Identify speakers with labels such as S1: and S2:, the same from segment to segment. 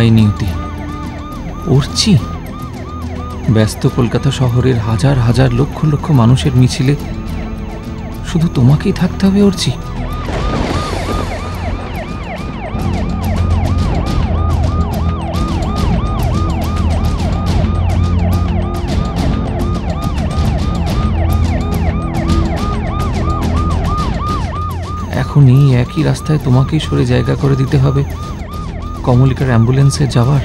S1: High নিয়তি, অর্চি ব্যস্ত কলকাতা শহরের হাজার হাজার লক্ষ লক্ষ মানুষের মিছিলে শুধু তোমাকেই থাকতে হবে অর্চি? এখন এই একই রাস্তায় তোমাকেই সরে জায়গা করে দিতে হবে কমলিকার অ্যাম্বুলেন্সে যাওয়ার।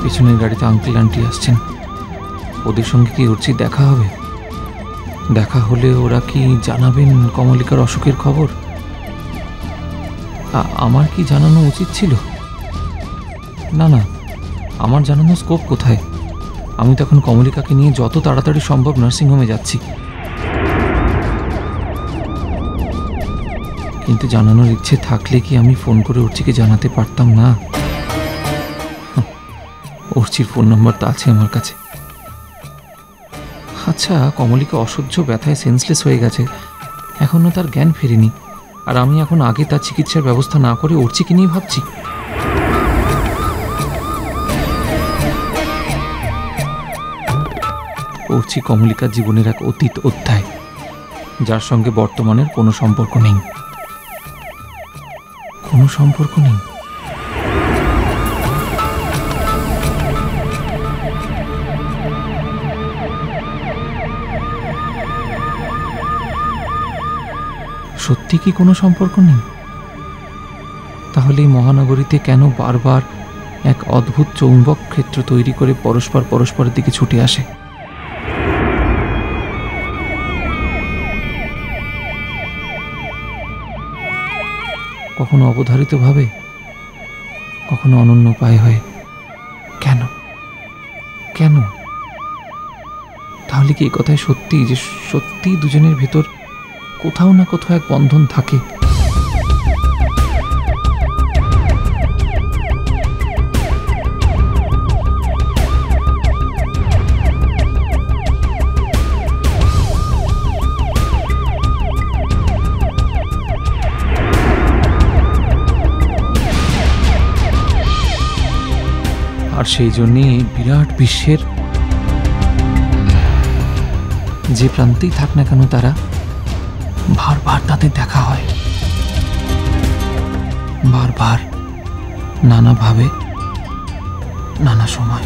S1: পেছনের গাড়িতে আঙ্কেল আন্টি আসছেন, ওদের সঙ্গে কি অর্চির দেখা হবে? দেখা হলে ওরা কি জানাবেন কমলিকার অসুখের খবর? আমার কি জানানো উচিত ছিল? না না, আমার জানানো স্কোপ কোথায়? আমি তখন কমলিকাকে নিয়ে যত তাড়াতাড়ি সম্ভব নার্সিংহোমে যাচ্ছি। কিন্তু জানানোর ইচ্ছে থাকলে কি আমি ফোন করে অর্চিকে জানাতে পারতাম না? অর্চির ফোন নাম্বার তো আছে আমার কাছে। আচ্ছা, কমলিকা অসহ্য ব্যথায় সেন্সলেস হয়ে গেছে, এখনো তার জ্ঞান ফেরেনি, আর আমি এখন আগে তার চিকিৎসার ব্যবস্থা না করে অর্চিকে নিয়ে ভাবছি। অর্চি কমলিকার জীবনের এক অতীত অধ্যায়, যার সঙ্গে বর্তমানের কোনো সম্পর্ক নেই। কোনো সম্পর্ক নেই। সত্যি কি কোনো সম্পর্ক নেই? তাহলে এই মহানগরীতে কেন বারবার এক অদ্ভুত চৌম্বক ক্ষেত্র তৈরি করে পরস্পরের দিকে ছুটে আসে? কখনো অবধারিতভাবে, কখনো অনন্য উপায় হয়ে। কেন কেন? তাহলে কি এই কথাই সত্যি যে সত্যি দুজনের ভেতর কোথাও না কোথাও এক বন্ধন থাকে? আর সেই জন্যই বিরাট বিশ্বের যে প্রান্তেই থাক না কেন তারা বারবার তাদের দেখা হয়, বারবার, নানাভাবে, নানা সময়।